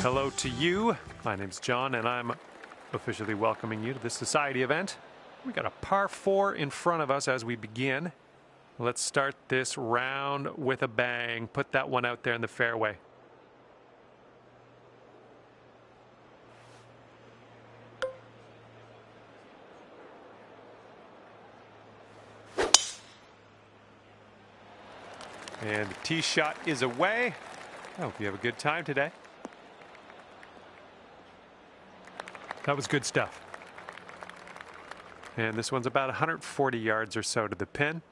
Hello to you. My name's John, and I'm officially welcoming you to this society event. We got a par 4 in front of us as we begin. Let's start this round with a bang. Put that one out there in the fairway. And the tee shot is away. I hope you have a good time today. That was good stuff. And this one's about 140 yards or so to the pin.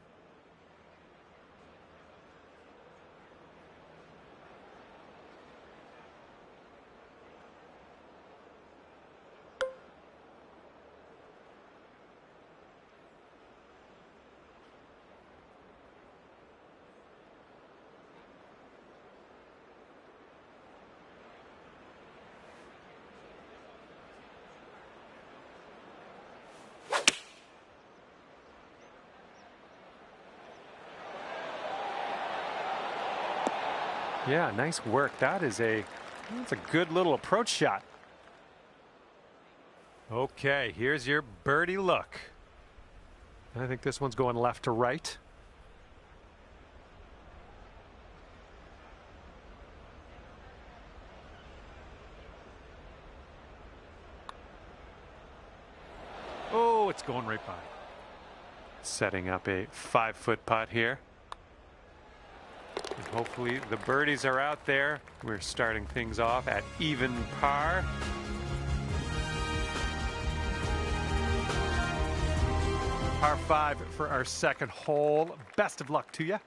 Yeah, nice work. That's a good little approach shot. Okay, here's your birdie look. I think this one's going left to right. Oh, it's going right by. Setting up a 5-foot putt here. And hopefully the birdies are out there. We're starting things off at even par. Par 5 for our second hole. Best of luck to you.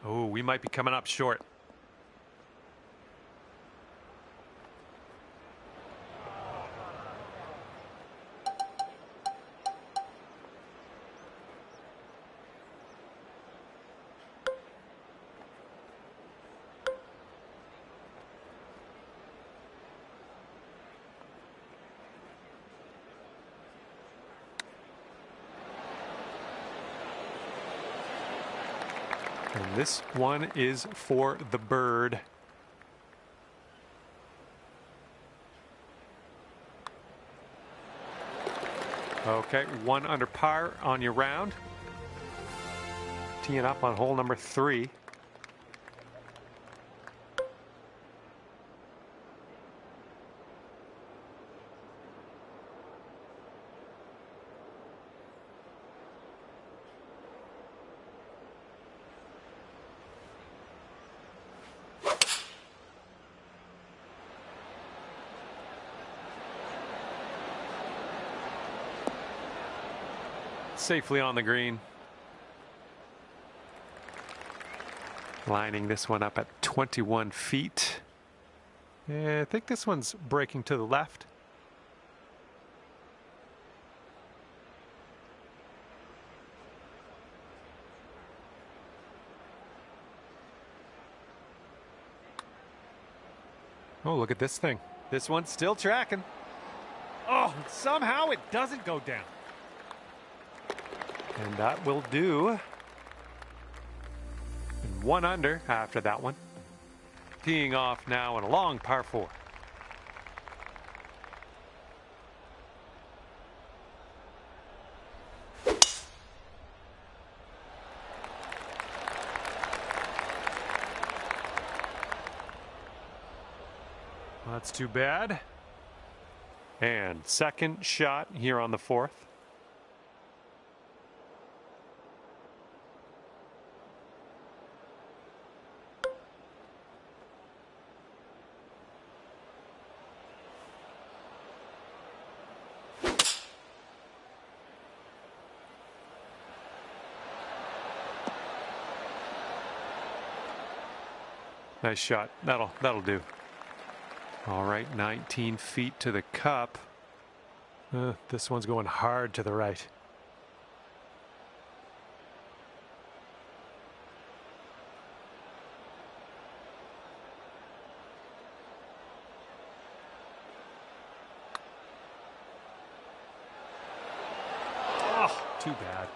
Oh, we might be coming up short. And this one is for the bird. Okay, 1 under par on your round. Teeing up on hole number 3. Safely on the green. Lining this one up at 21 feet. Yeah, I think this one's breaking to the left. Oh, look at this thing. This one's still tracking. Oh, somehow it doesn't go down. And that will do. 1 under after that one. Teeing off now in a long par 4. Well, that's too bad. And second shot here on the 4th. Nice shot. That'll do. All right, 19 feet to the cup. This one's going hard to the right. Oh, too bad.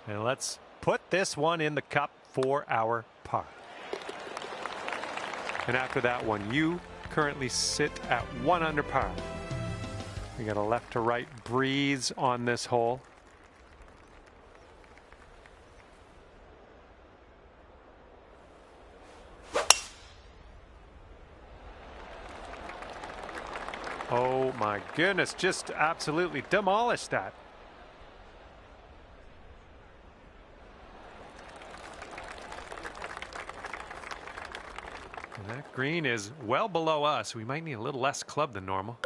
And let's put this one in the cup for our par. And after that one, you currently sit at 1 under par. We got a left to right breeze on this hole. Oh my goodness, just absolutely demolished that. And that green is well below us. We might need a little less club than normal.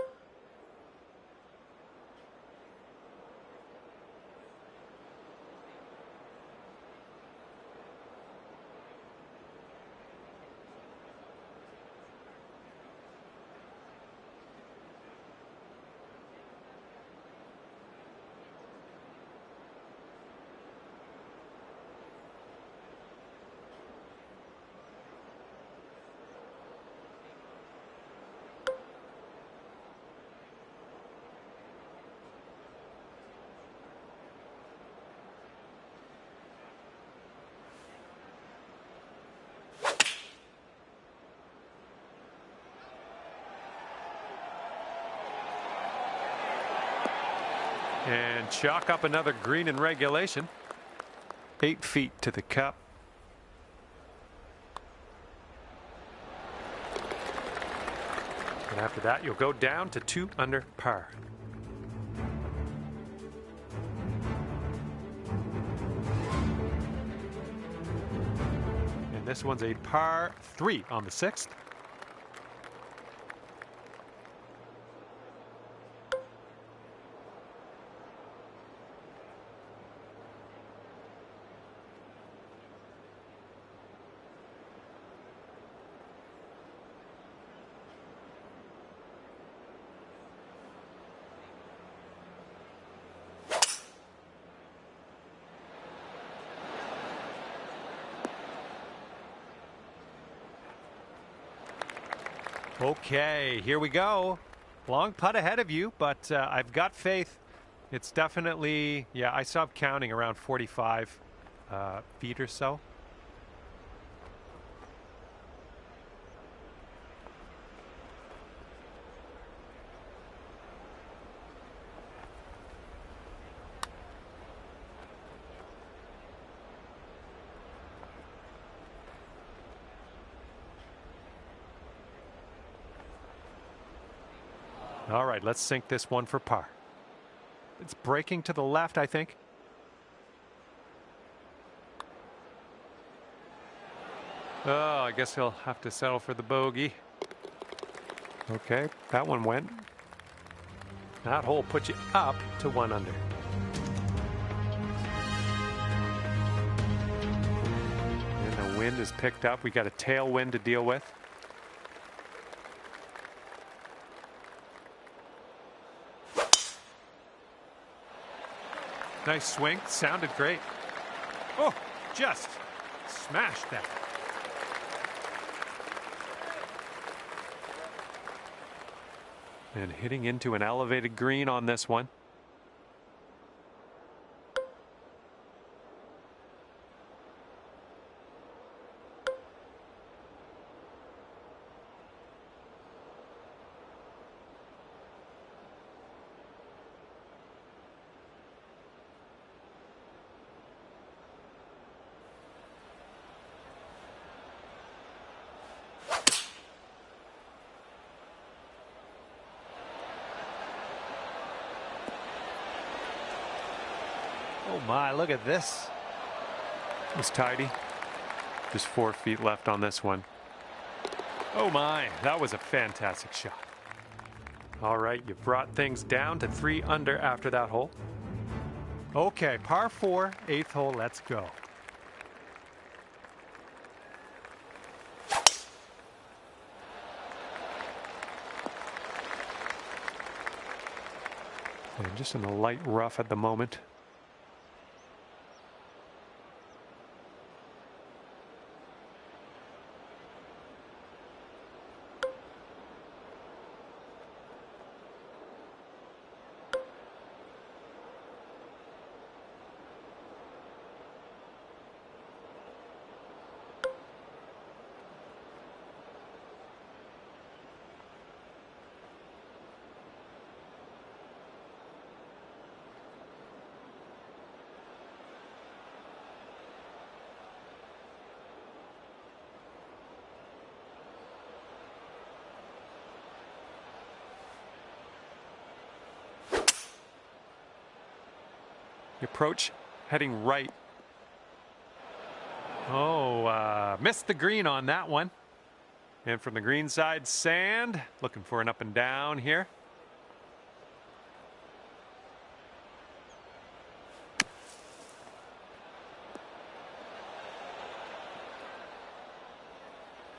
And chalk up another green in regulation. 8 feet to the cup. And after that, you'll go down to 2 under par. And this one's a par 3 on the 6th. Okay, here we go. Long putt ahead of you, but I've got faith. It's definitely, yeah, I stopped counting around 45 feet or so. All right, let's sink this one for par. It's breaking to the left, I think. Oh, I guess he'll have to settle for the bogey. Okay, that one went. That hole puts you up to 1 under. And the wind is picked up. We got a tailwind to deal with. Nice swing, sounded great. Oh, just smashed that. And hitting into an elevated green on this one. Oh my, look at this. It was tidy. Just 4 feet left on this one. Oh my, that was a fantastic shot. All right, you brought things down to 3 under after that hole. Okay, par 4, 8th hole, let's go. And just in the light rough at the moment. The approach heading right. Oh, missed the green on that one. And from the green side, sand. Looking for an up and down here.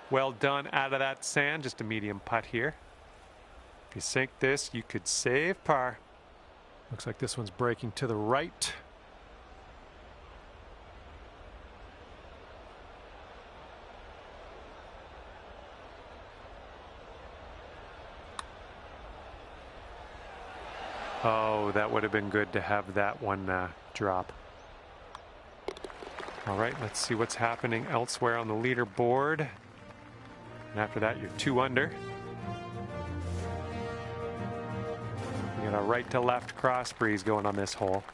Well done out of that sand. Just a medium putt here. If you sink this, you could save par. Looks like this one's breaking to the right. Oh, that would have been good to have that one drop. All right, let's see what's happening elsewhere on the leaderboard. And after that, you're 2 under. You got a right to left cross breeze going on this hole.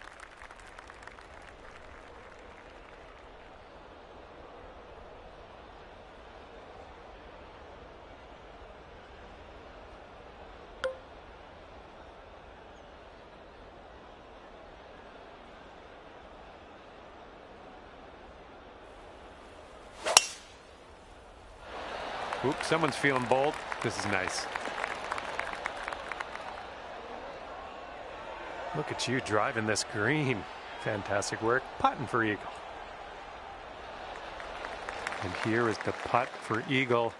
Oops, someone's feeling bold. This is nice. Look at you driving this green. Fantastic work. Putting for eagle. And here is the putt for eagle.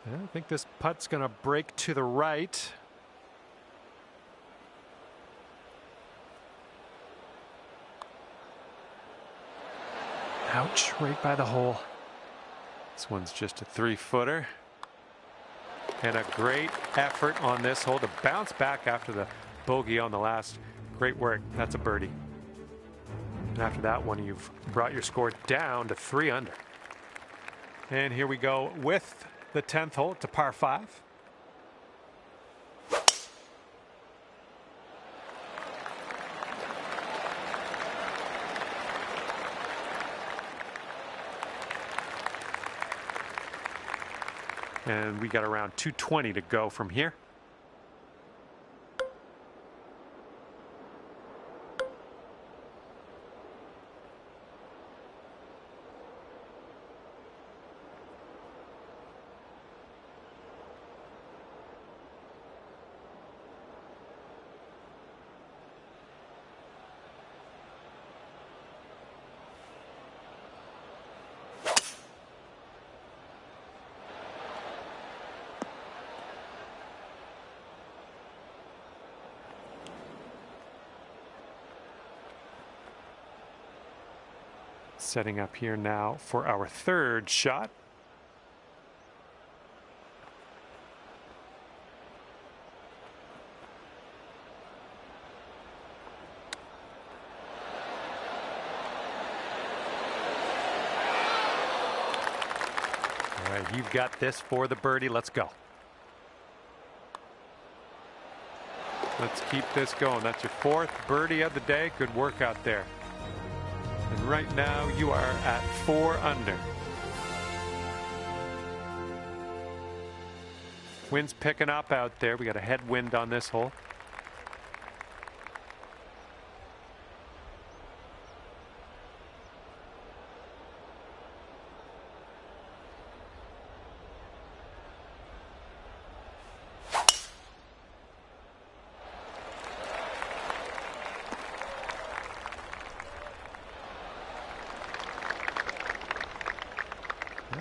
I think this putt's going to break to the right. Ouch, right by the hole. This one's just a 3-footer. And a great effort on this hole to bounce back after the bogey on the last. Great work. That's a birdie. And after that one, you've brought your score down to 3 under. And here we go with the 10th hole. It's a par 5. And we got around 220 to go from here. Setting up here now for our 3rd shot. All right, you've got this for the birdie. Let's go. Let's keep this going. That's your 4th birdie of the day. Good work out there. And right now you are at 4 under. Wind's picking up out there. We got a headwind on this hole.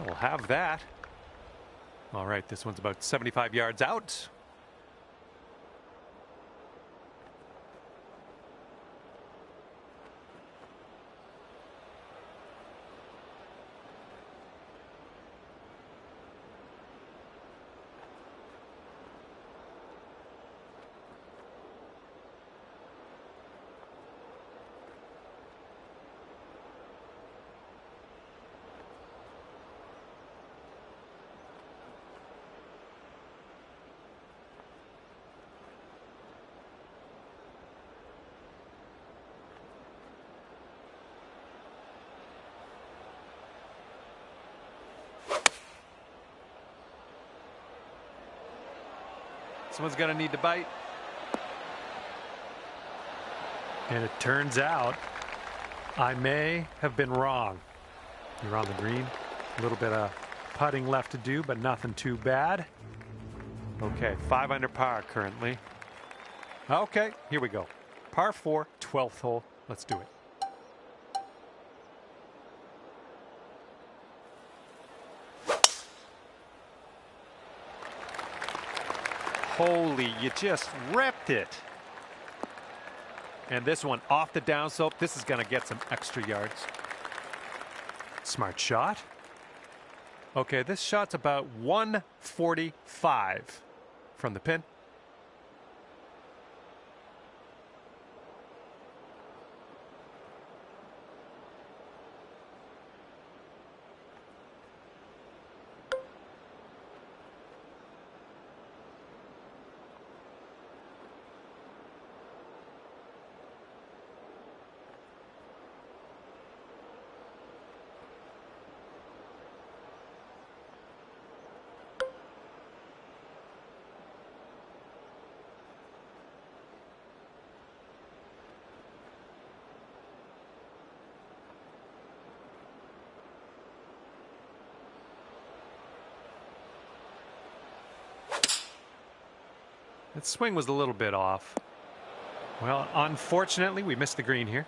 We'll have that. All right, this one's about 75 yards out. This one's going to need to bite. And it turns out I may have been wrong. You're on the green. A little bit of putting left to do, but nothing too bad. Okay, 5 under par currently. Okay, here we go. Par 4, 12th hole. Let's do it. Holy, you just ripped it. And this one off the downslope. This is going to get some extra yards. Smart shot. Okay, this shot's about 145 from the pin. That swing was a little bit off. Well, unfortunately, we missed the green here.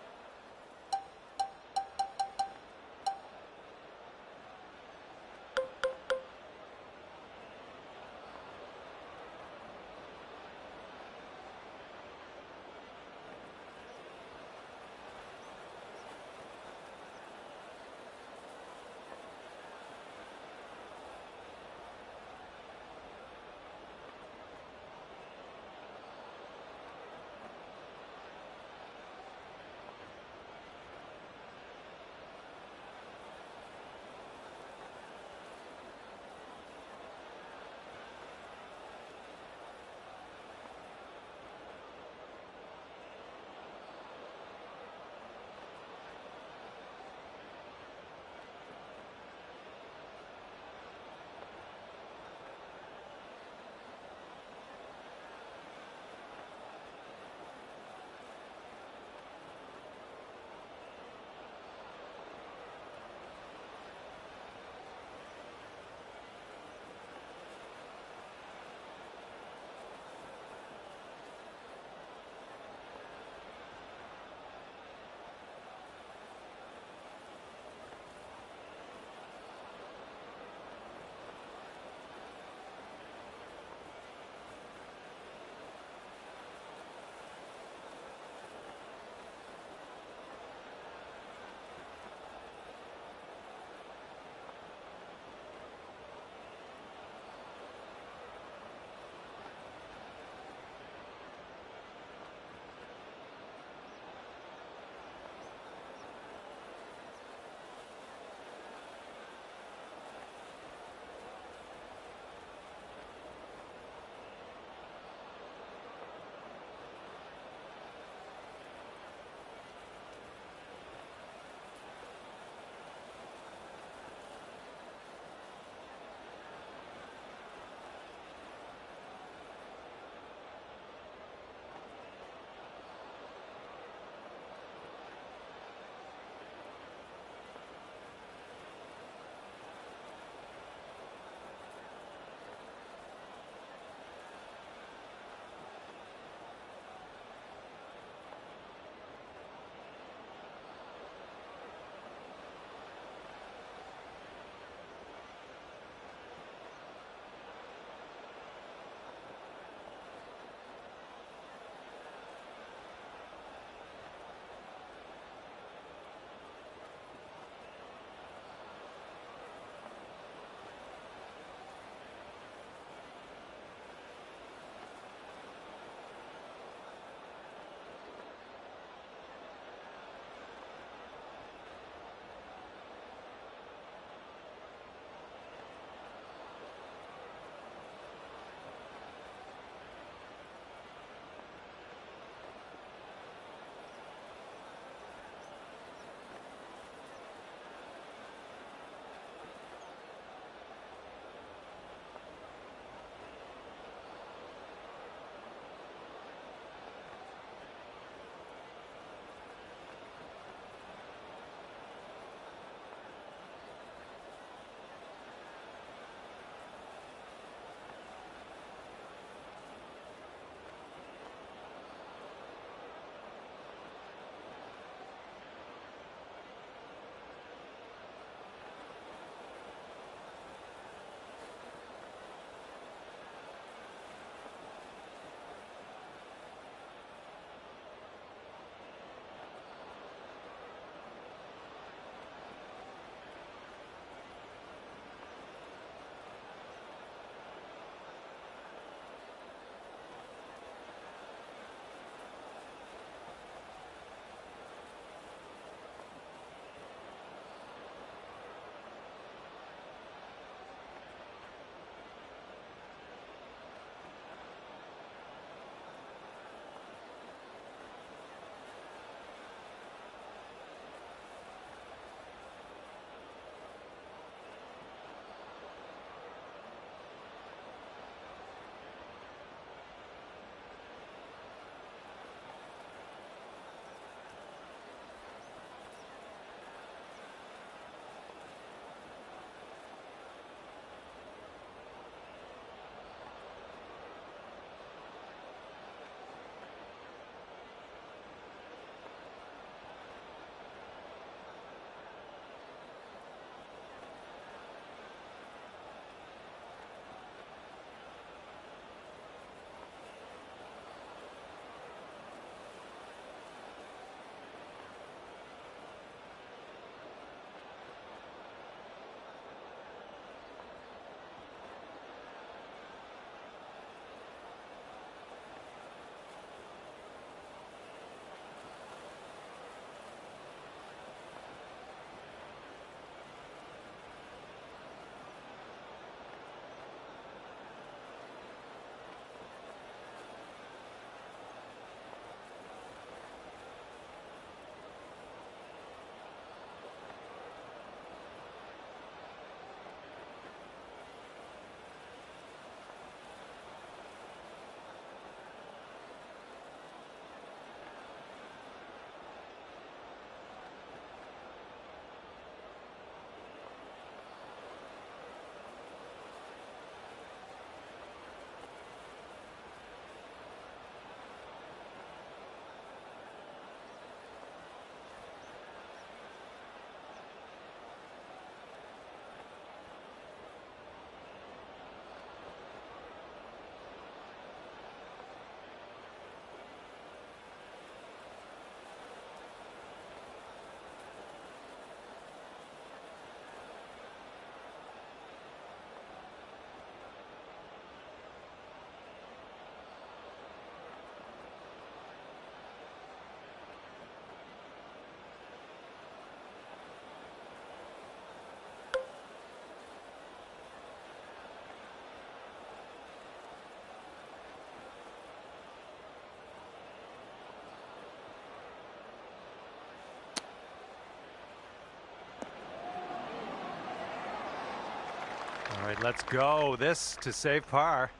All right, let's go. This to save par.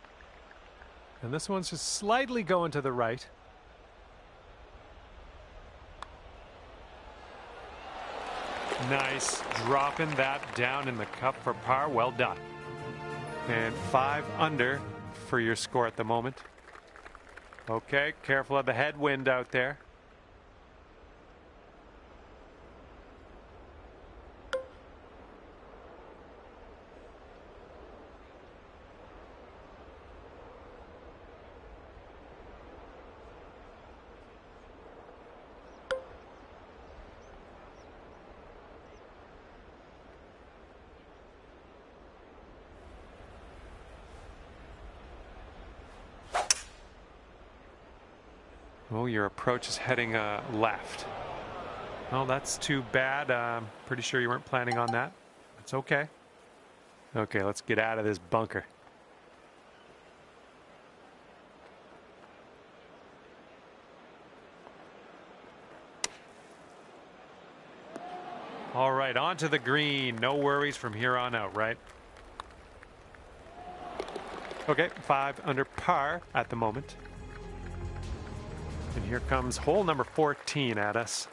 And this one's just slightly going to the right. Nice. Dropping that down in the cup for par. Well done. And 5 under for your score at the moment. Okay, careful of the headwind out there. Oh, your approach is heading left. Well, that's too bad. Pretty sure you weren't planning on that. It's okay. Okay, let's get out of this bunker. All right, onto the green. No worries from here on out, right? Okay, 5 under par at the moment. And here comes hole number 14 at us.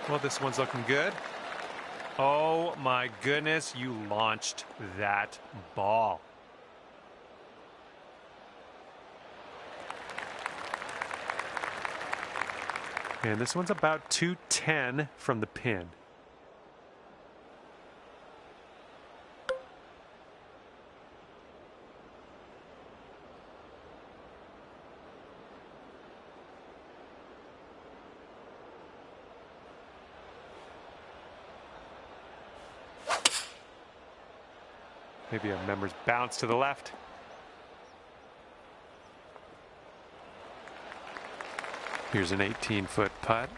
Well, this one's looking good. Oh my goodness, you launched that ball. And this one's about 210 from the pin. Maybe a member's bounce to the left. Here's an 18-foot putt.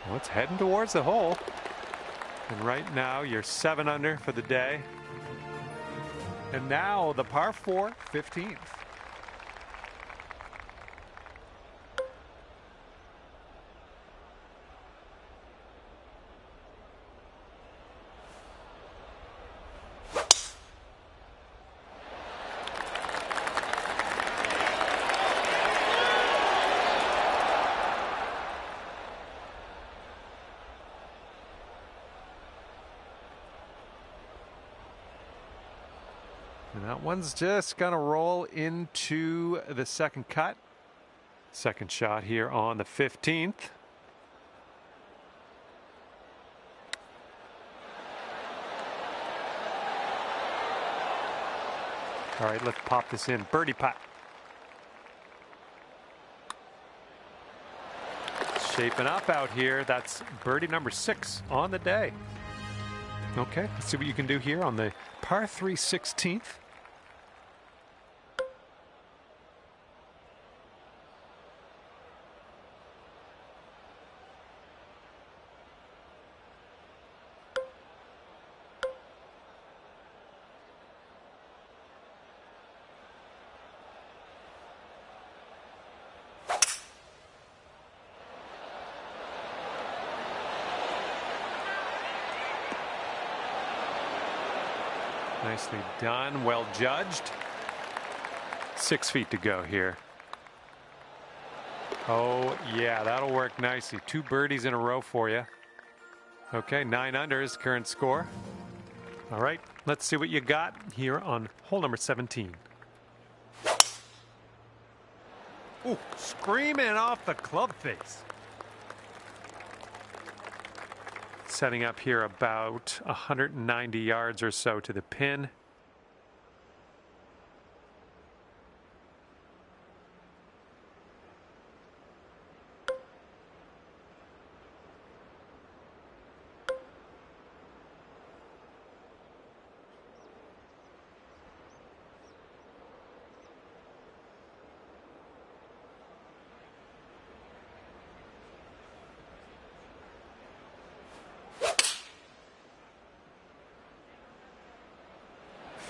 Well, it's heading towards the hole. And right now you're 7 under for the day. And now the par 4, 15th. And that one's just going to roll into the second cut. Second shot here on the 15th. All right, let's pop this in. Birdie putt. Shaping up out here. That's birdie number 6 on the day. Okay, let's see what you can do here on the par 3 16th. Nicely done, well judged. 6 feet to go here. Oh yeah, that'll work nicely. 2 birdies in a row for you. Okay, 9 under is current score. All right, let's see what you got here on hole number 17. Ooh, screaming off the club face. Setting up here about 190 yards or so to the pin.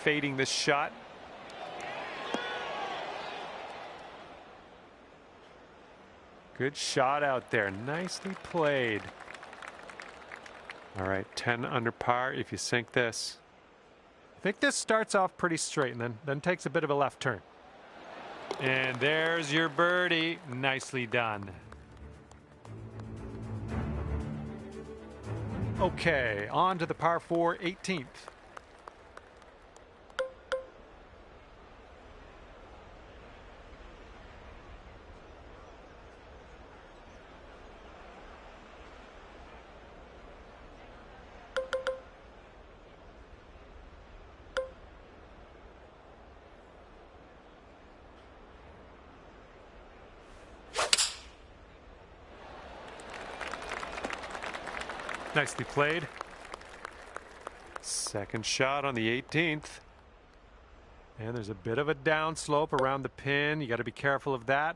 fading this shot. Good shot out there. Nicely played. All right, 10 under par if you sink this. I think this starts off pretty straight and then takes a bit of a left turn. And there's your birdie. Nicely done. Okay, on to the par 4 18th. Nicely played. Second shot on the 18th. And there's a bit of a downslope around the pin. You got to be careful of that.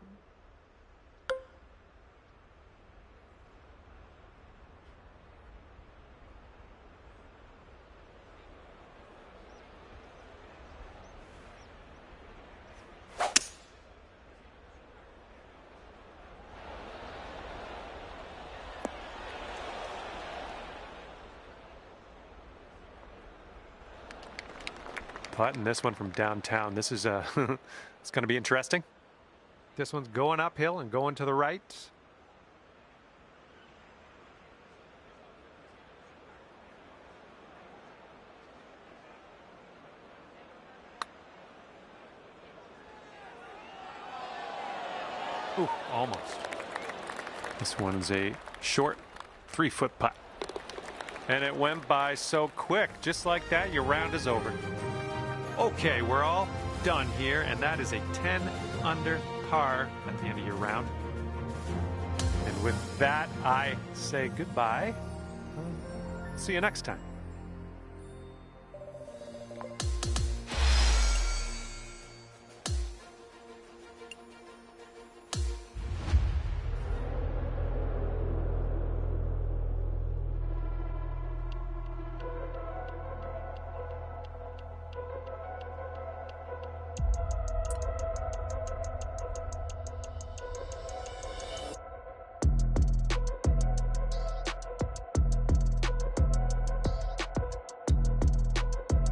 Putting this one from downtown. This is it's going to be interesting. This one's going uphill and going to the right. Ooh, almost. This one's a short 3-foot putt. And it went by so quick. Just like that, your round is over. Okay, we're all done here, and that is a 10 under par at the end of your round. And with that, I say goodbye. See you next time.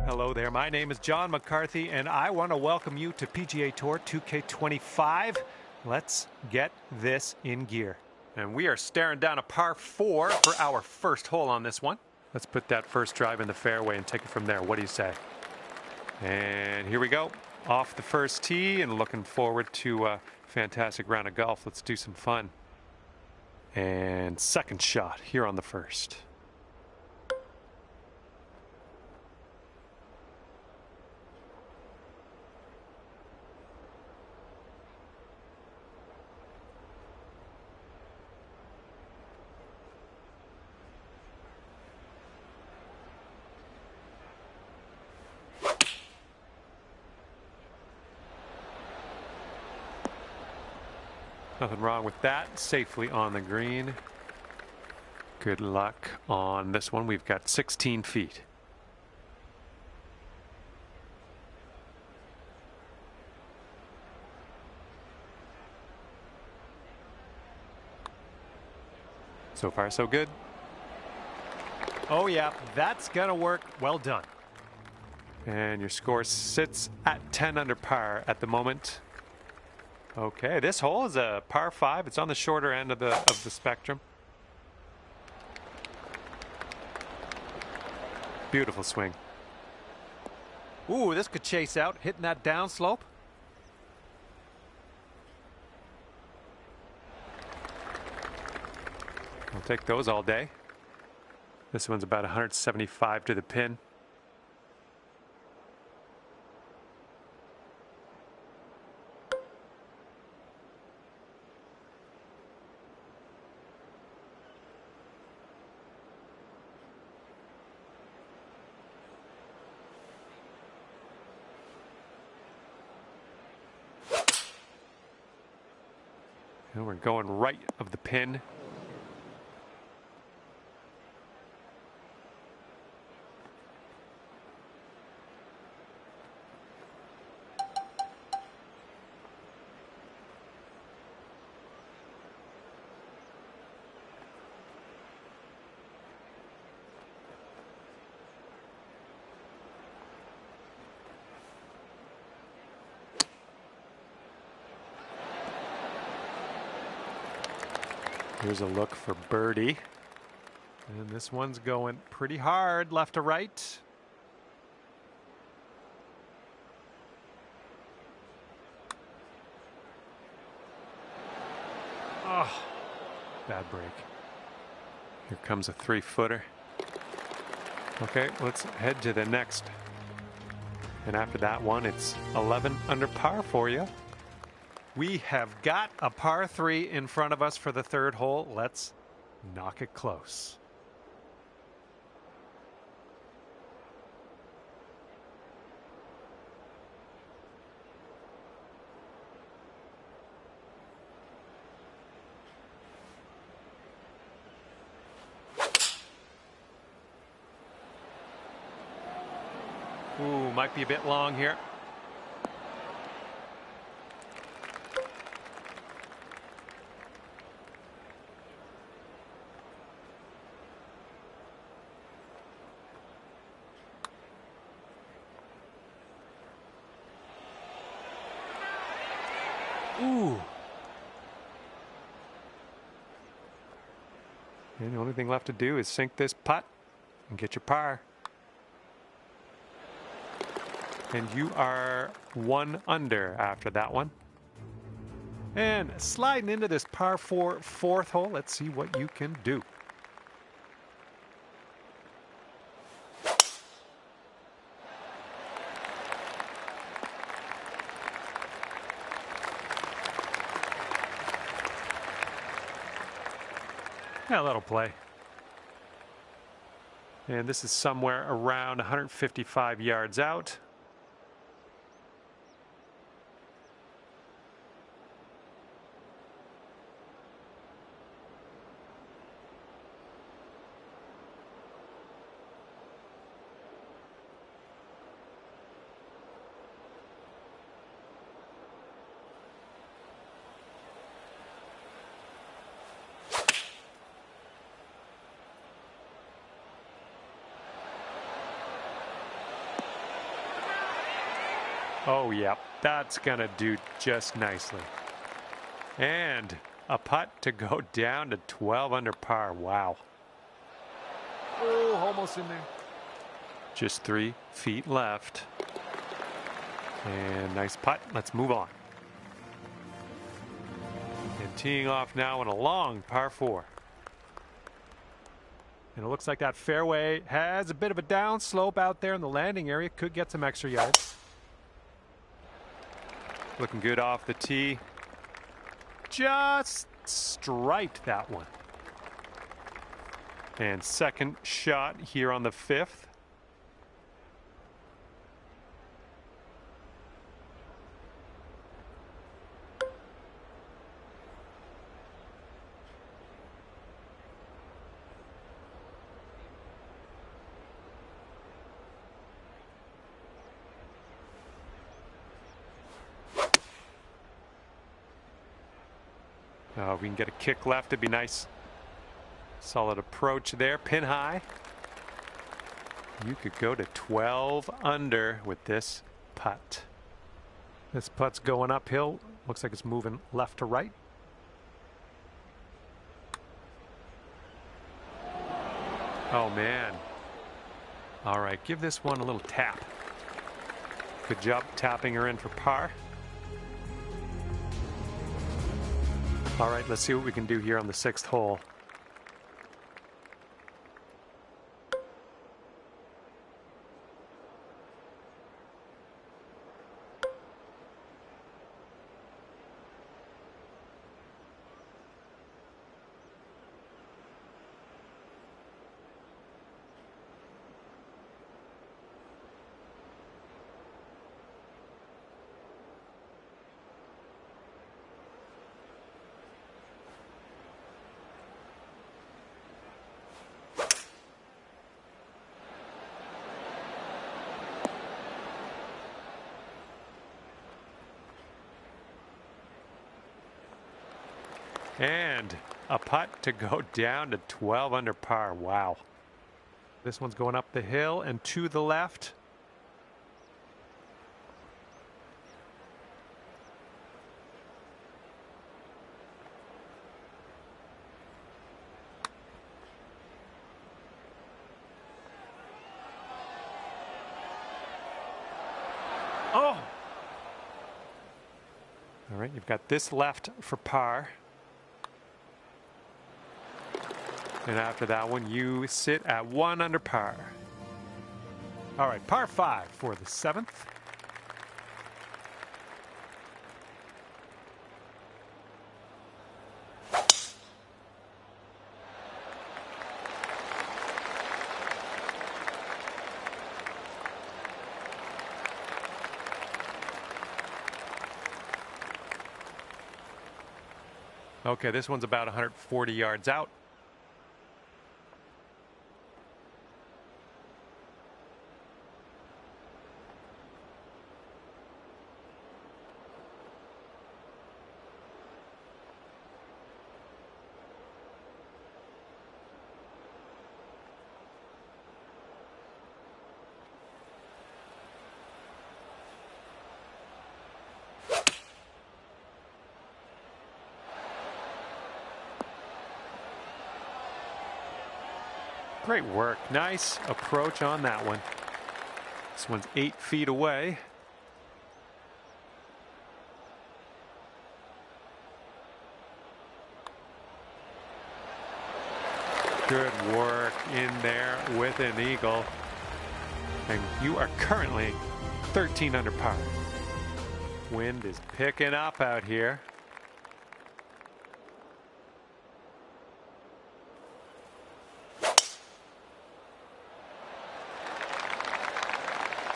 Hello there, my name is John McCarthy, and I want to welcome you to PGA Tour 2K25. Let's get this in gear. And we are staring down a par 4 for our first hole on this one. Let's put that first drive in the fairway and take it from there. What do you say? And here we go. Off the first tee and looking forward to a fantastic round of golf. Let's do some fun. And second shot here on the first. Nothing wrong with that. Safely on the green. Good luck on this one. We've got 16 feet. So far, so good. Oh, yeah, that's going to work. Well done. And your score sits at 10 under par at the moment. Okay, this hole is a par 5. It's on the shorter end of the spectrum. Beautiful swing. Ooh, this could chase out, hitting that downslope. I'll take those all day. This one's about 175 to the pin. And we're going right of the pin. Here's a look for birdie. And this one's going pretty hard left to right. Oh, bad break. Here comes a 3-footer. Okay, let's head to the next. And after that one, it's 11 under par for you. We have got a par 3 in front of us for the third hole. Let's knock it close. Ooh, might be a bit long here. Ooh. And the only thing left to do is sink this putt and get your par. And you are 1 under after that one. And sliding into this par 4 fourth hole, let's see what you can do. Yeah, that'll play. And this is somewhere around 155 yards out. Oh, yeah, that's going to do just nicely. And a putt to go down to 12 under par. Wow. Oh, almost in there. Just 3 feet left. And nice putt. Let's move on. And teeing off now in a long par 4. And it looks like that fairway has a bit of a downslope out there in the landing area. Could get some extra yards. Looking good off the tee. Just striped that one. And second shot here on the 5th. We can get a kick left, it'd be nice. Solid approach there, pin high. You could go to 12 under with this putt. This putt's going uphill. Looks like it's moving left to right. Oh, man. All right, give this one a little tap. Good job tapping her in for par. All right, let's see what we can do here on the 6th hole. And a putt to go down to 12 under par. Wow. This one's going up the hill and to the left. right, you've got this left for par. And after that one, you sit at 1 under par. All right, par 5 for the 7th. Okay, this one's about 140 yards out. Great work. Nice approach on that one. This one's 8 feet away. Good work in there with an eagle. And you are currently 13 under par. Wind is picking up out here.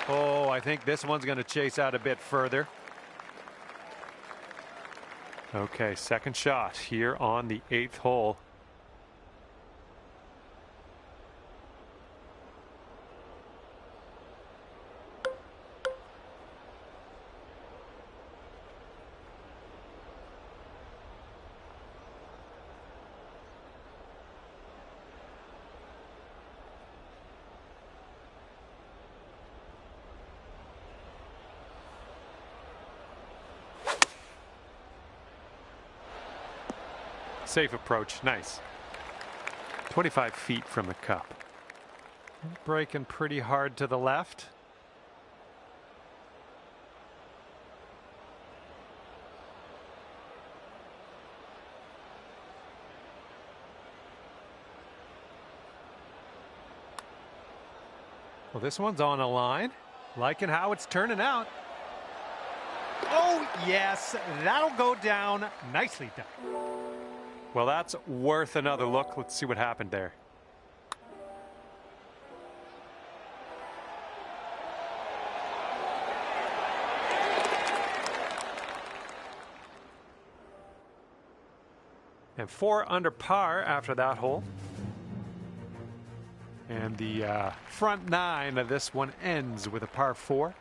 Oh, I think this one's going to chase out a bit further. Okay, second shot here on the 8th hole. Safe approach, nice. 25 feet from the cup. Breaking pretty hard to the left. Well, this one's on a line. Liking how it's turning out. Oh, yes, that'll go down. Nicely done. Well, that's worth another look. Let's see what happened there. And 4 under par after that hole. And the front 9 of this one ends with a par 4.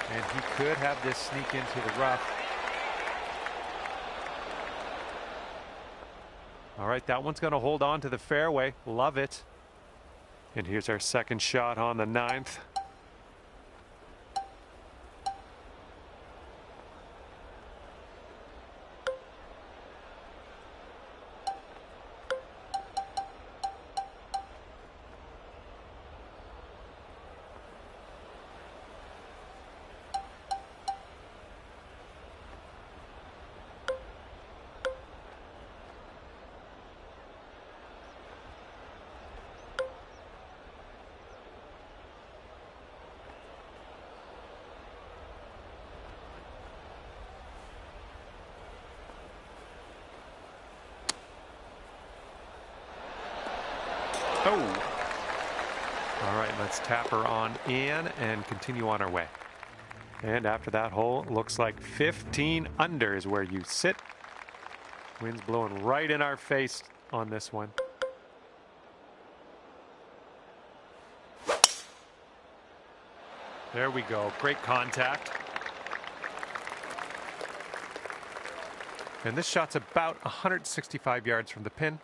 And he could have this sneak into the rough. All right, that one's going to hold on to the fairway. Love it. And here's our second shot on the 9th. Oh. All right, let's tap her on in and continue on our way. And after that hole, looks like 15 under is where you sit. Wind's blowing right in our face on this one. There we go. Great contact. And this shot's about 165 yards from the pin.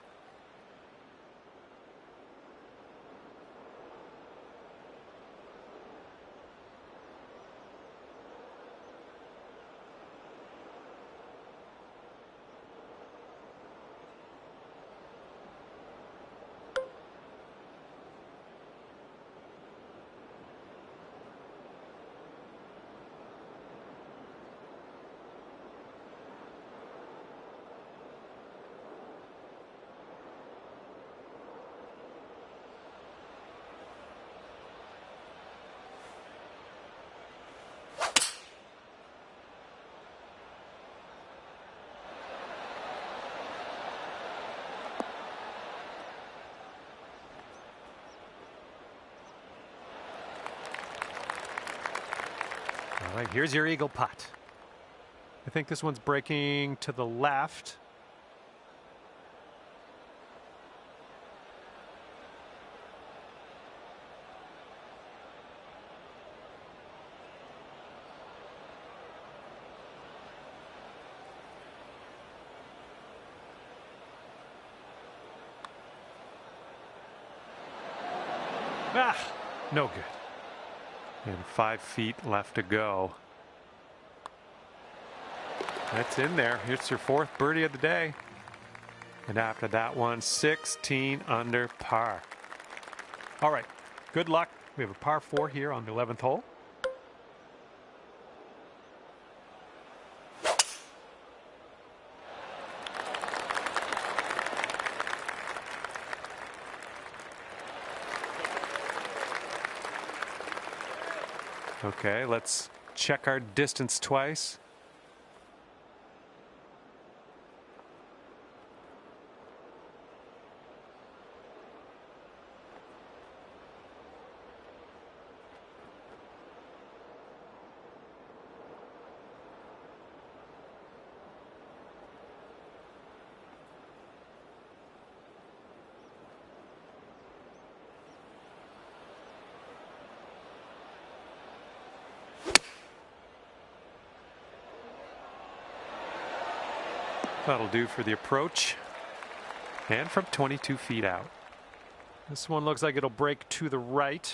All right, here's your eagle putt. I think this one's breaking to the left. Ah, no good. And 5 feet left to go. That's in there. It's your 4th birdie of the day. And after that one, 16 under par. All right, good luck. We have a par 4 here on the 11th hole. Okay, let's check our distance twice. That'll do for the approach. And from 22 feet out. This one looks like it'll break to the right.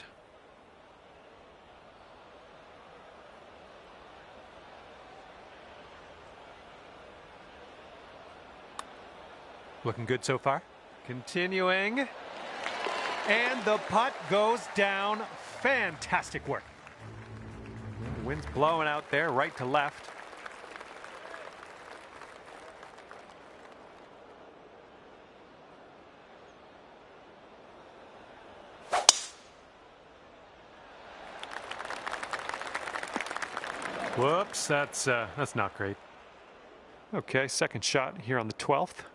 Looking good so far. Continuing. And the putt goes down. Fantastic work. The wind's blowing out there, right to left. Whoops, that's not great. Okay, second shot here on the 12th.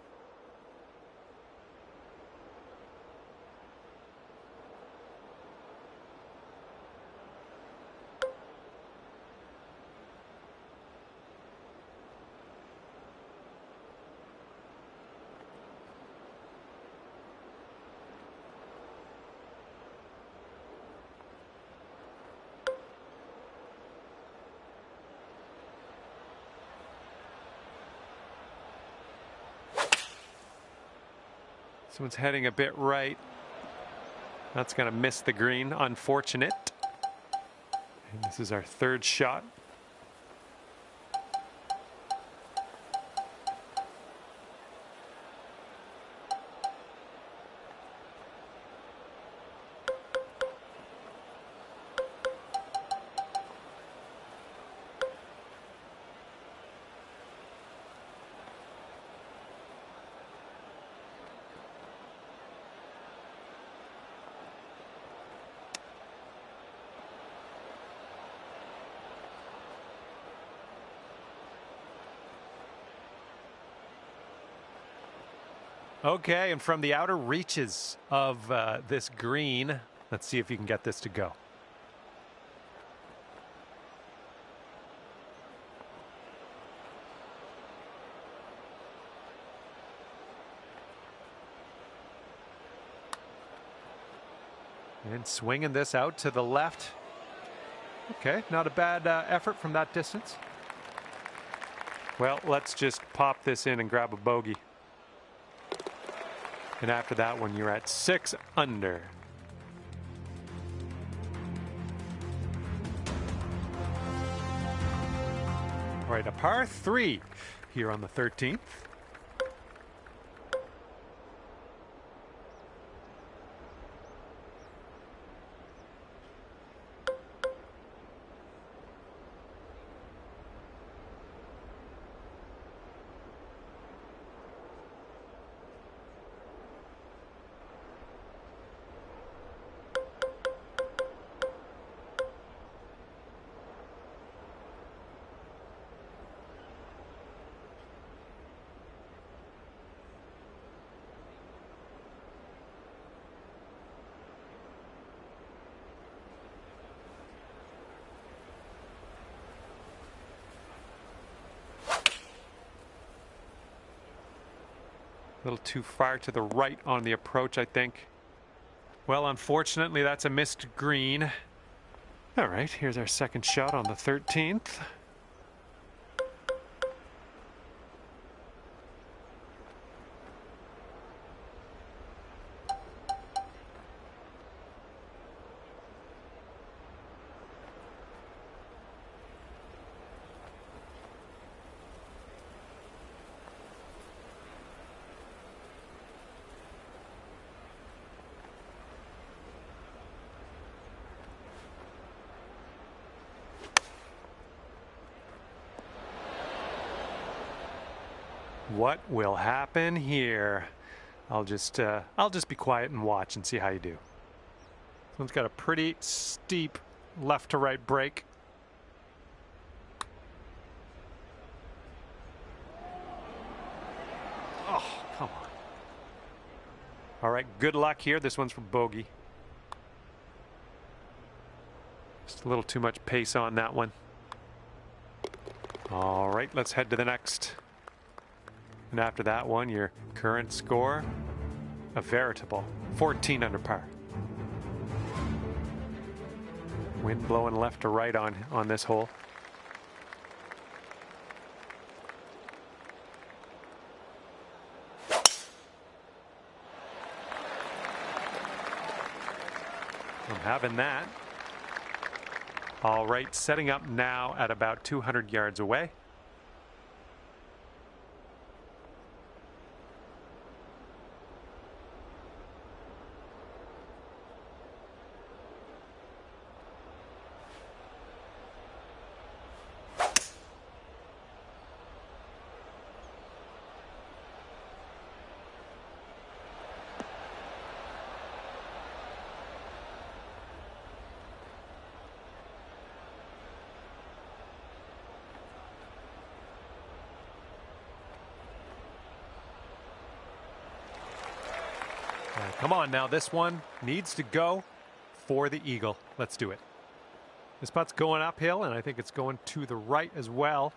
This one's heading a bit right. That's going to miss the green. Unfortunate. And this is our 3rd shot. Okay, and from the outer reaches of this green, let's see if you can get this to go. And swinging this out to the left. Okay, not a bad effort from that distance. Well, let's just pop this in and grab a bogey. And after that one, you're at 6 under. All right, a par 3 here on the 13th. A little too far to the right on the approach, I think. Well, unfortunately, that's a missed green. All right, here's our second shot on the 13th. What will happen here? I'll just be quiet and watch and see how you do. This one's got a pretty steep left to right break. Oh, come on. All right, good luck here. This one's for bogey. Just a little too much pace on that one. All right, let's head to the next. And after that one, your current score, a veritable 14 under par. Wind blowing left to right on this hole. I'm having that. All right, setting up now at about 200 yards away. Come on now, this one needs to go for the eagle. Let's do it. This putt's going uphill, and I think it's going to the right as well.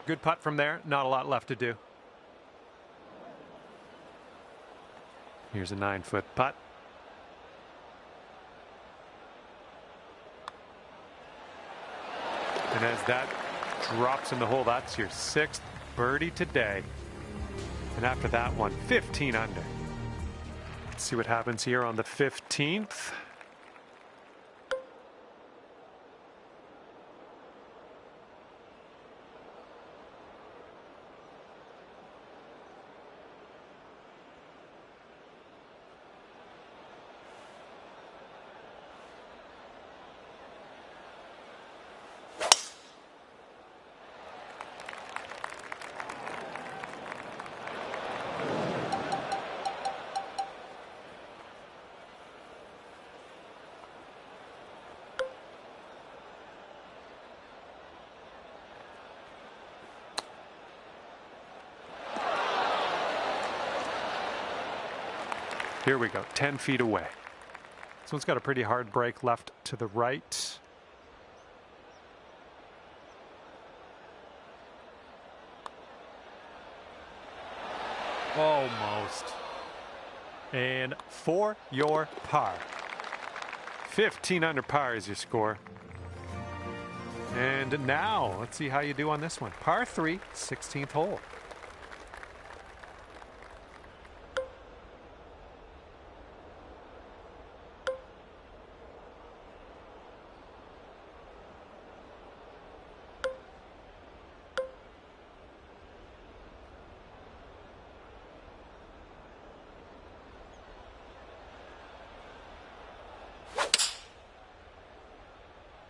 Good putt from there. Not a lot left to do. Here's a 9-foot putt. And as that drops in the hole, that's your 6th birdie today. And after that one, 15 under. Let's see what happens here on the 15th. Here we go, 10 feet away. This one's got a pretty hard break left to the right. Almost. And for your par. 15 under par is your score. And now, let's see how you do on this one. Par 3, 16th hole.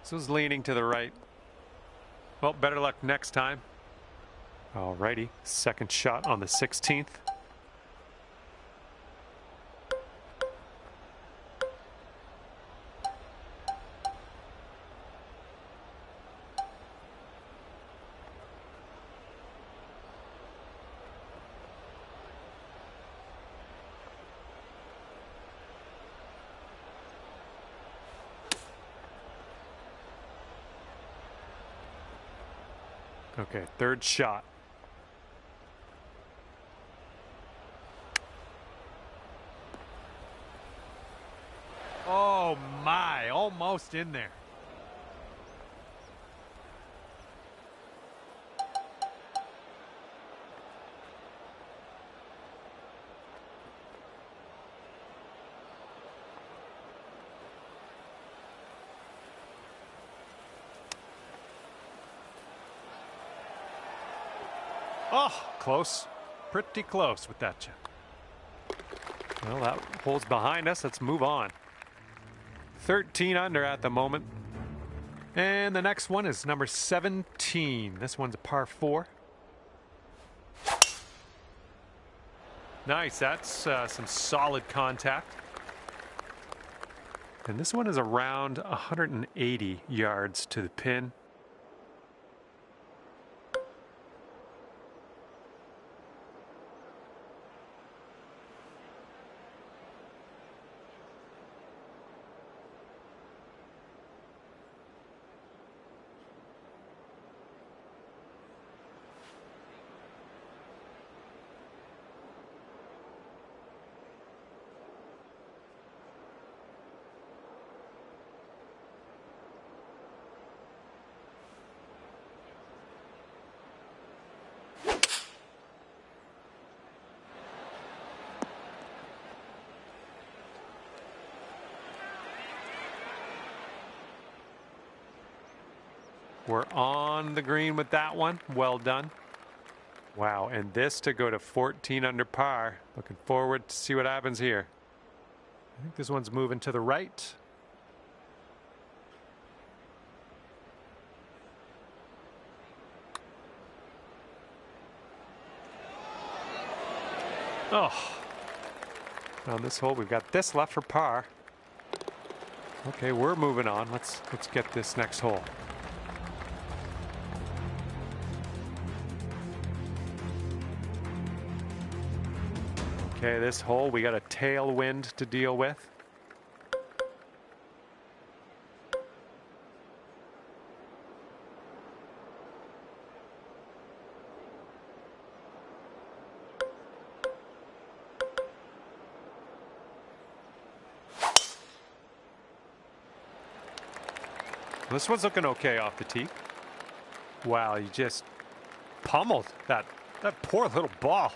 This was leaning to the right. Well, better luck next time. Alrighty, second shot on the 16th. Okay, third shot. Oh my, almost in there. Oh, close. Pretty close with that chip. Well, that hole's behind us. Let's move on. 13 under at the moment. And the next one is number 17. This one's a par 4. Nice. That's some solid contact. And this one is around 180 yards to the pin. We're on the green with that one. Well done. Wow, and this to go to 14 under par. Looking forward to see what happens here. I think this one's moving to the right. Oh. On this hole, we've got this left for par. Okay, we're moving on. Let's get this next hole. Okay, this hole, we got a tailwind to deal with. This one's looking okay off the tee. Wow, you just pummeled that poor little ball.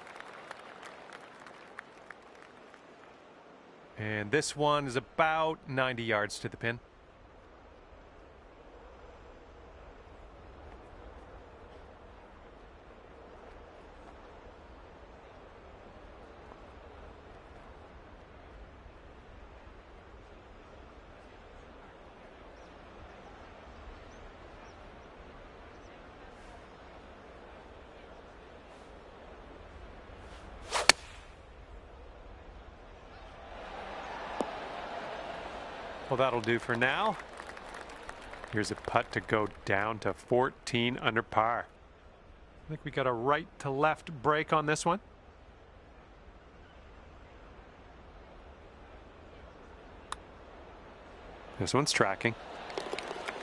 And this one is about 90 yards to the pin. Well, that'll do for now. Here's a putt to go down to 14 under par. I think we got a right to left break on this one. This one's tracking.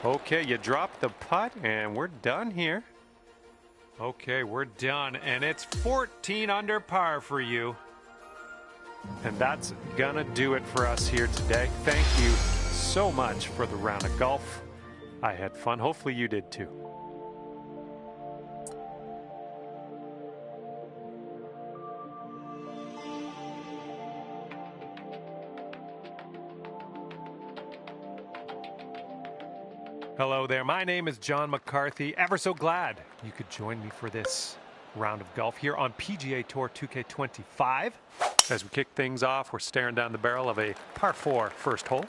Okay, you drop the putt and we're done here. Okay, we're done and it's 14 under par for you. And that's gonna do it for us here today. Thank you so much for the round of golf. I had fun. Hopefully you did too. Hello there. My name is John McCarthy. Ever so glad you could join me for this round of golf here on PGA Tour 2K25. As we kick things off, we're staring down the barrel of a par 4 first hole.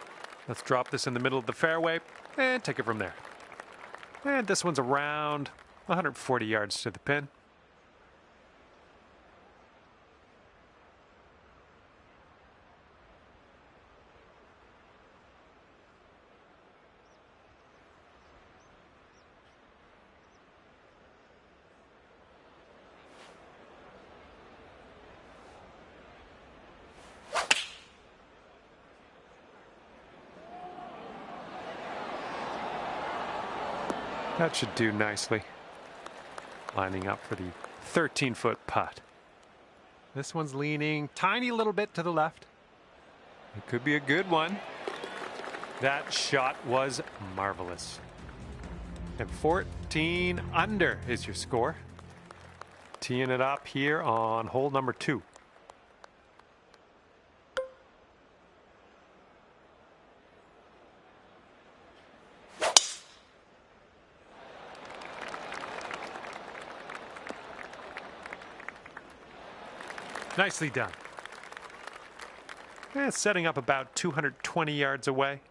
Let's drop this in the middle of the fairway and take it from there. And this one's around 140 yards to the pin. That should do nicely. lining up for the 13-foot putt. This one's leaning tiny little bit to the left. It could be a good one. That shot was marvelous. And 14 under is your score. Teeing it up here on hole number 2. Nicely done. And setting up about 220 yards away.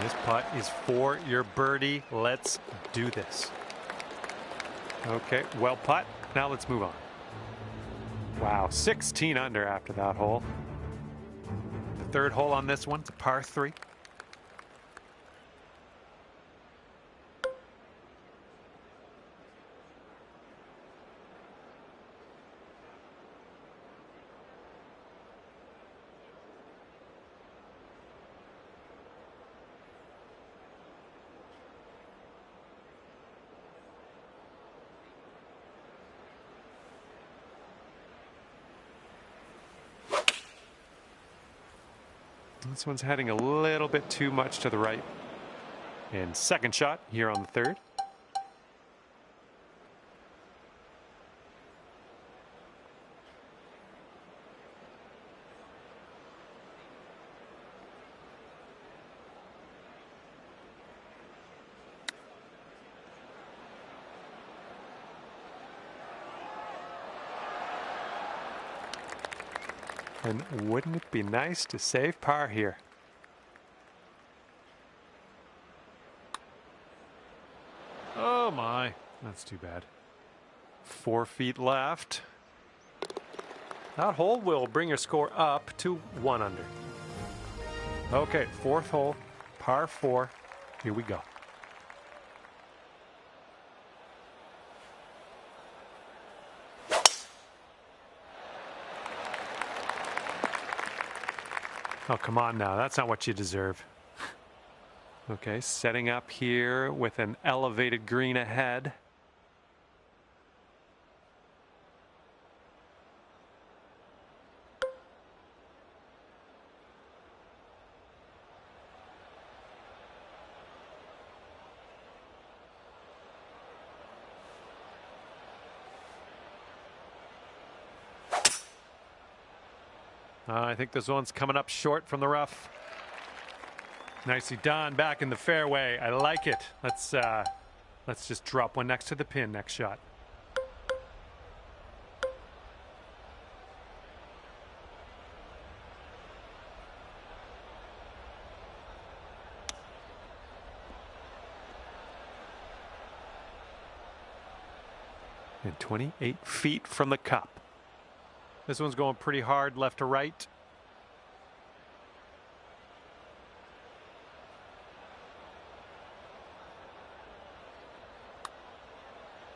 This putt is for your birdie. Let's do this. Okay, well putt. Now let's move on. Wow, 16 under after that hole. The third hole on this one, it's a par 3. This one's heading a little bit too much to the right. And second shot here on the third. And wouldn't it be nice to save par here? Oh my, that's too bad. 4 feet left. That hole will bring your score up to 1 under. Okay, fourth hole, par 4. Here we go. Oh, come on now. That's not what you deserve. Okay, setting up here with an elevated green ahead. I think this one's coming up short from the rough. Nicely done, back in the fairway. I like it. Let's just drop one next to the pin next shot. And 28 feet from the cup. This one's going pretty hard left to right.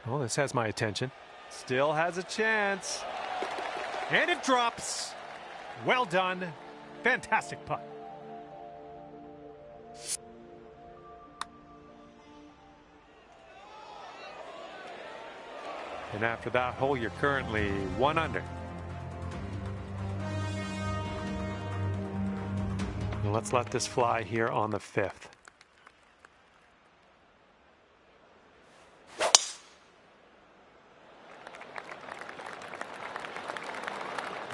Oh, this has my attention. Still has a chance. And it drops. Well done. Fantastic putt. And after that hole, you're currently 1 under. And let's let this fly here on the 5th.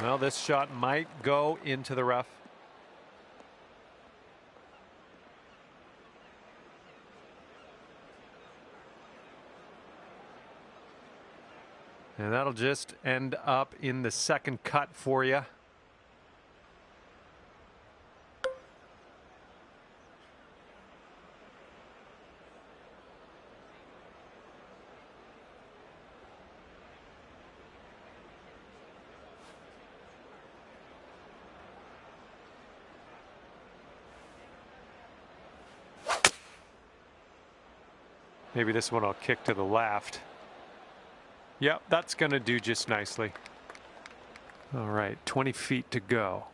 Well, this shot might go into the rough. And that'll just end up in the second cut for you. Maybe this one will kick to the left. Yep, that's going to do just nicely. All right, 20 feet to go.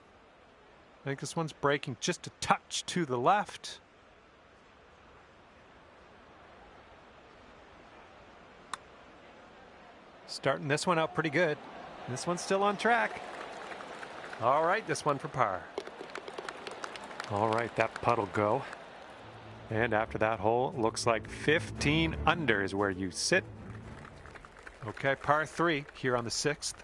I think this one's breaking just a touch to the left. Starting this one out pretty good. This one's still on track. All right, this one for par. All right, that putt'll go. And after that hole, looks like 15 under is where you sit. Okay, par 3 here on the 6th.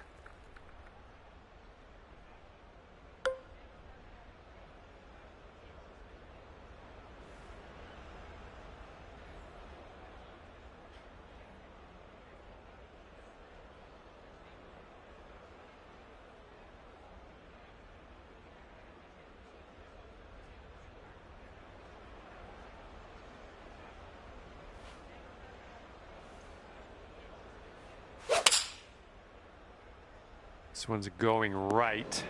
This one's going right.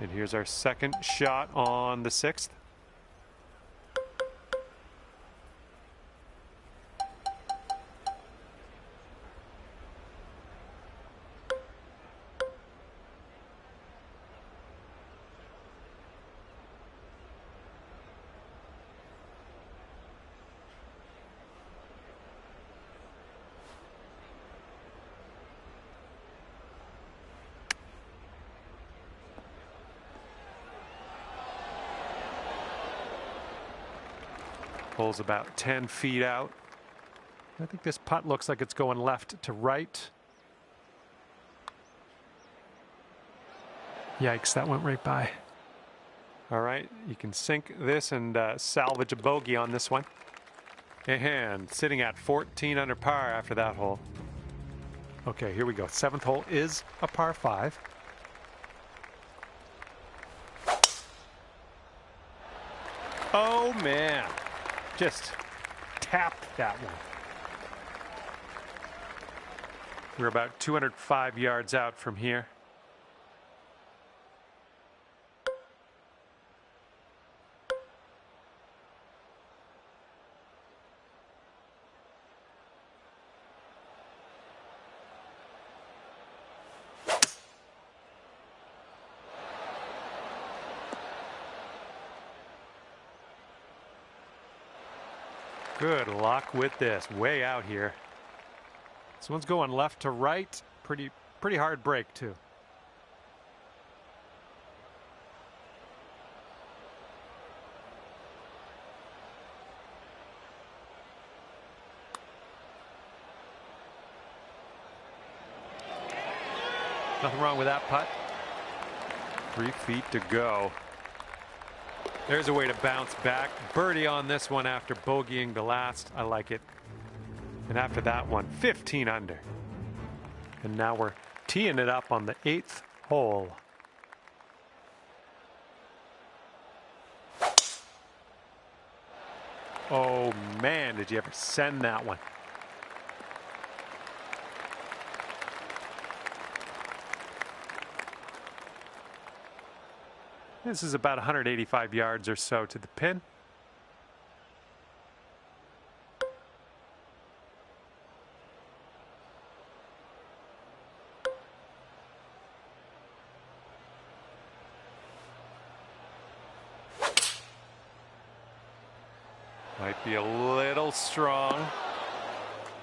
And here's our second shot on the 6th. Hole's about 10 feet out. I think this putt looks like it's going left to right. Yikes, that went right by. All right, you can sink this and salvage a bogey on this one. And sitting at 14 under par after that hole. Okay, here we go. 7th hole is a par 5. Oh, man. Just tapped that one. We're about 205 yards out from here. Good luck with this. Way out here. This one's going left to right. Pretty hard break too. Nothing wrong with that putt. 3 feet to go. There's a way to bounce back. Birdie on this one after bogeying the last. I like it. And after that one, 15 under. And now we're teeing it up on the 8th hole. Oh man, did you ever send that one? This is about 185 yards or so to the pin. Might be a little strong.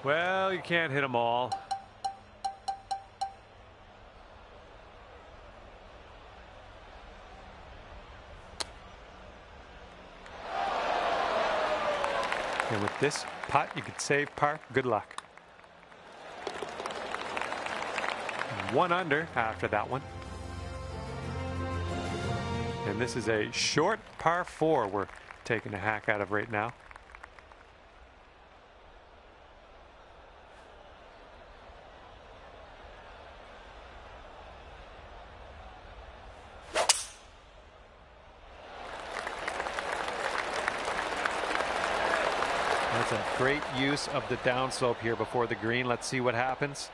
Well, you can't hit them all. And with this putt, you could save par. Good luck. 1 under after that one. And this is a short par 4 we're taking a hack out of right now. That's a great use of the downslope here before the green. Let's see what happens.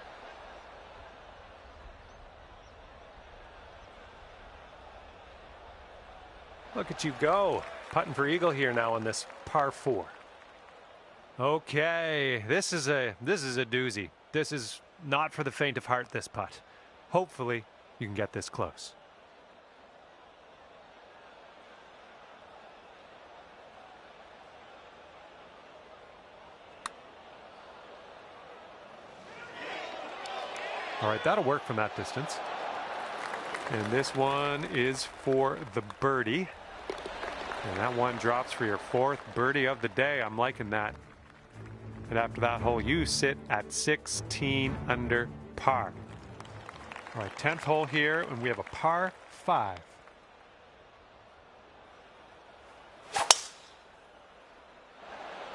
Look at you go. Putting for eagle here now on this par 4. Okay, this is a doozy. This is not for the faint of heart, this putt. Hopefully, you can get this close. All right, that'll work from that distance. And this one is for the birdie. And that one drops for your fourth birdie of the day. I'm liking that. And after that hole, you sit at 16 under par. All right, 10th hole here, and we have a par 5.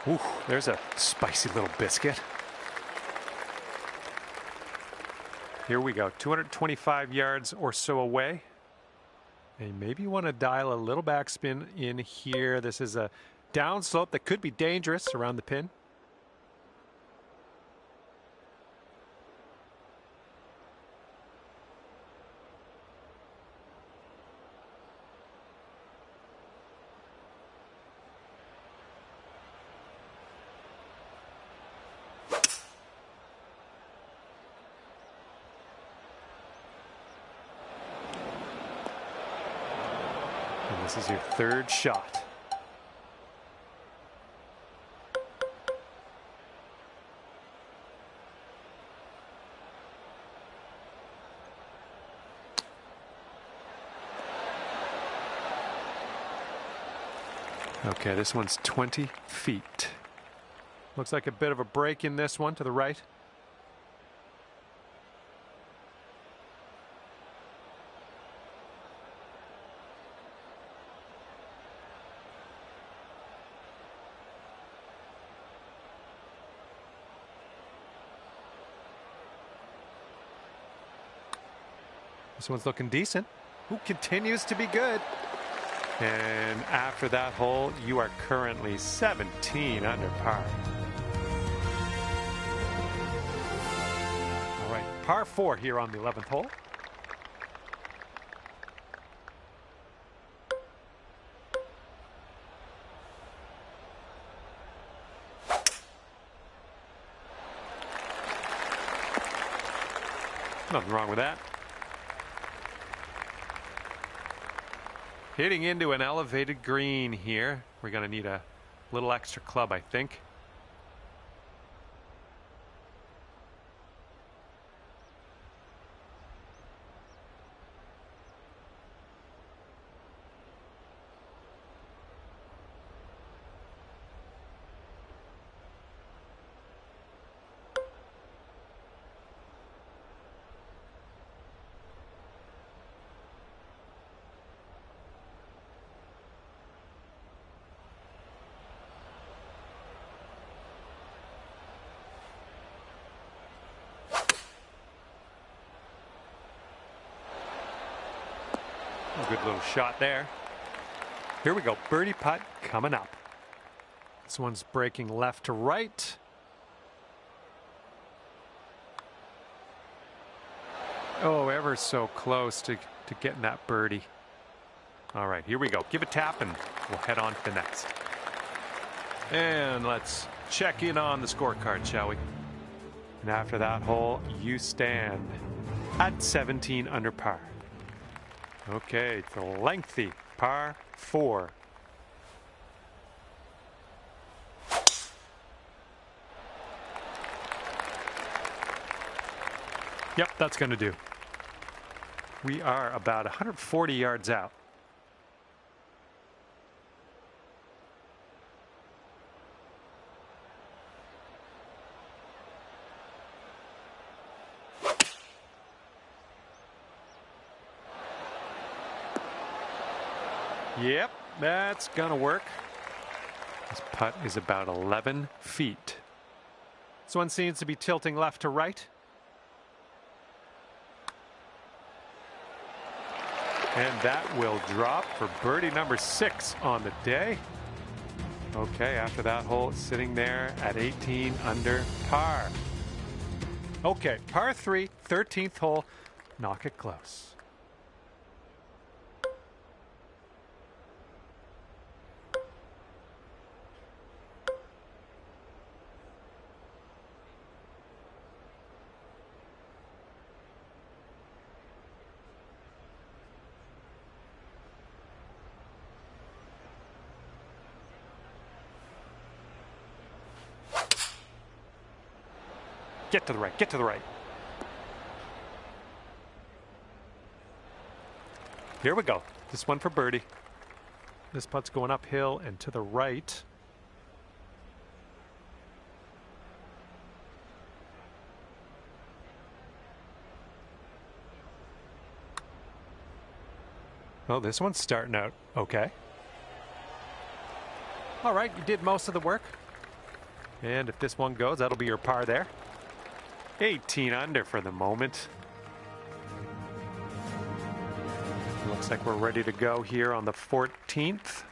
Ooh, there's a spicy little biscuit. Here we go, 225 yards or so away. And maybe you want to dial a little backspin in here. This is a downslope that could be dangerous around the pin. And this is your third shot. Okay, this one's 20 feet. Looks like a bit of a break in this one to the right. This one's looking decent. Who continues to be good. And after that hole, you are currently 17 under par. All right, par 4 here on the 11th hole. Nothing wrong with that. Hitting into an elevated green here. We're going to need a little extra club, I think. A good little shot there. Here we go. Birdie putt coming up. This one's breaking left to right. Oh, ever so close to getting that birdie. All right, here we go. Give a tap and we'll head on to the next. And let's check in on the scorecard, shall we? And after that hole, you stand at 17 under par. Okay, it's a lengthy par 4. Yep, that's going to do. We are about 140 yards out. Yep, that's gonna work. This putt is about 11 feet. This one seems to be tilting left to right. And that will drop for birdie number 6 on the day. Okay, after that hole, it's sitting there at 18 under par. Okay, par 3, 13th hole. Knock it close. Get to the right. Get to the right. Here we go. This one for birdie. This putt's going uphill and to the right. Oh, this one's starting out okay. All right, you did most of the work. And if this one goes, that'll be your par there. 18 under for the moment. Looks like we're ready to go here on the 14th.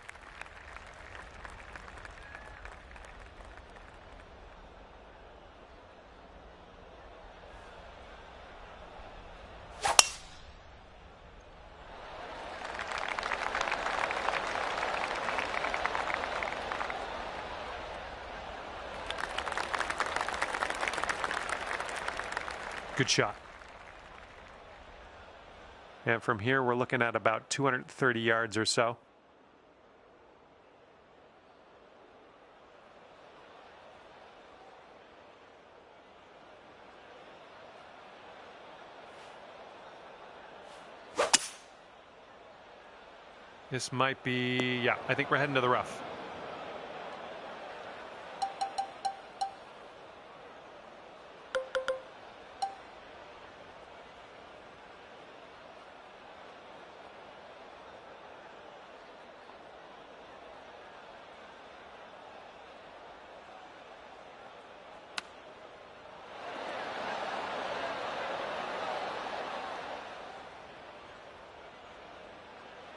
Good shot. And from here, we're looking at about 230 yards or so. This might be, yeah, I think we're heading to the rough.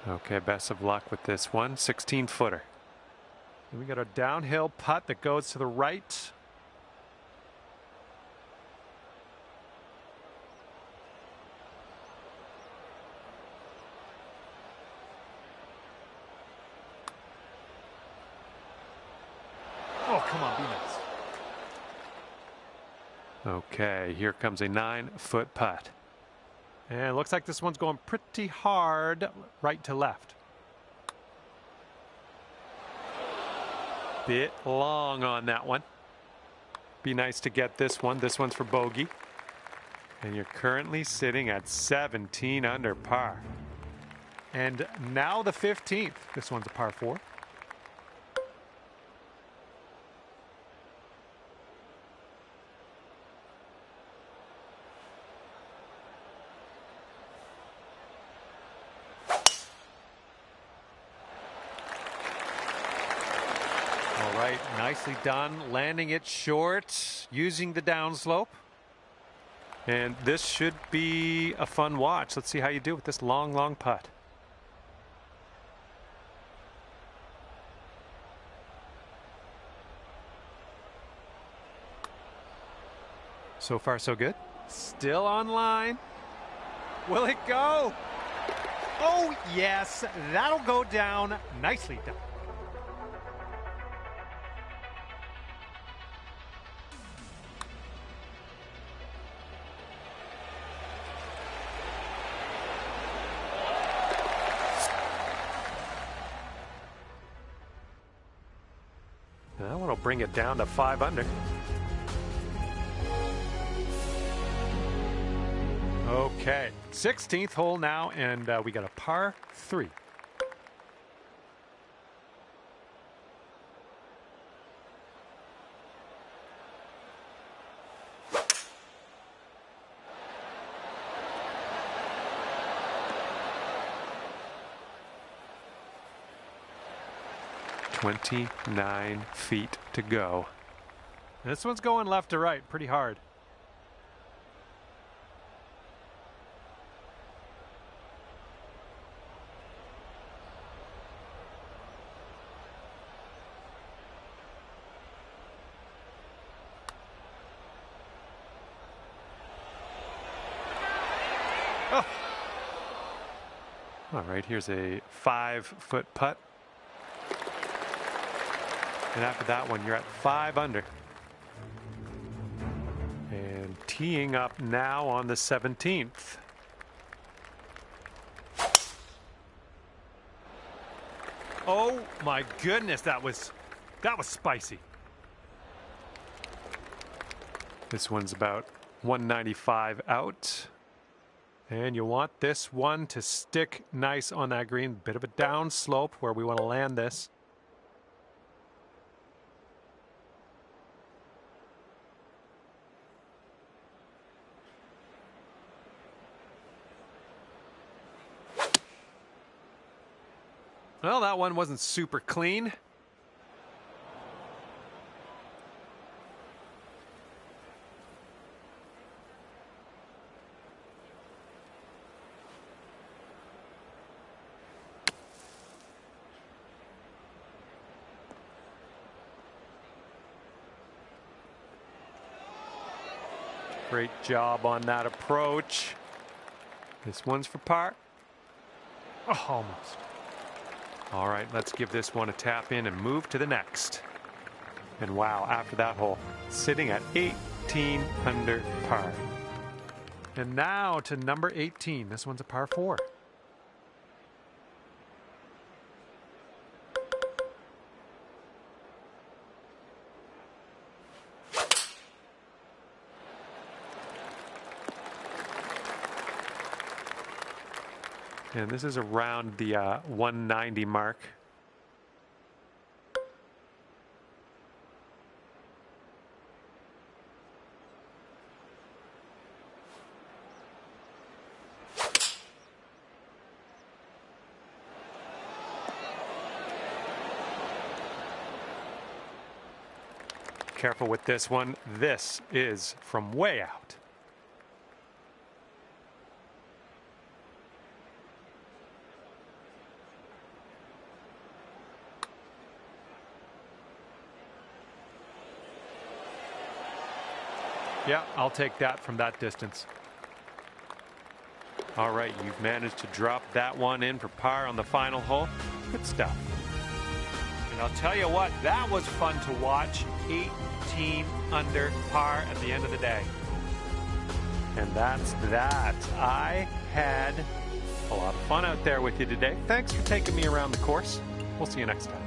Okay, best of luck with this one. 16-footer. We got a downhill putt that goes to the right. Oh, come on, be nice. Okay, here comes a 9-foot putt. And it looks like this one's going pretty hard right to left. Bit long on that one. Be nice to get this one. This one's for bogey. And you're currently sitting at 17 under par. And now the 15th. This one's a par 4. All right, nicely done, landing it short, using the downslope. And this should be a fun watch. Let's see how you do with this long putt. So far, so good. Still on line. Will it go? Oh, yes, that'll go down. Nicely done. That one will bring it down to 5 under. Okay, 16th hole now, and we got a par 3. "29 feet to go." This one's going left to right pretty hard. Oh. All right, here's a 5-foot putt. And after that one, you're at 5 under. And teeing up now on the 17th. Oh my goodness, that was spicy. This one's about 195 out. And you want this one to stick nice on that green. Bit of a down slope where we want to land this. Well, that one wasn't super clean. Great job on that approach. This one's for par. Oh, almost. All right, let's give this one a tap in and move to the next. And wow, after that hole, sitting at 18 under par. And now to number 18. This one's a par 4. And this is around the 190 mark. Careful with this one. This is from way out. Yeah, I'll take that from that distance. All right, you've managed to drop that one in for par on the final hole. Good stuff. And I'll tell you what, that was fun to watch. 18 under par at the end of the day. And that's that. I had a lot of fun out there with you today. Thanks for taking me around the course. We'll see you next time.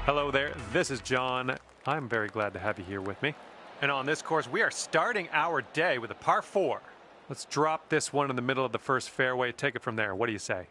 Hello there, this is John. I'm very glad to have you here with me. And on this course, we are starting our day with a par 4. Let's drop this one in the middle of the first fairway, take it from there. What do you say?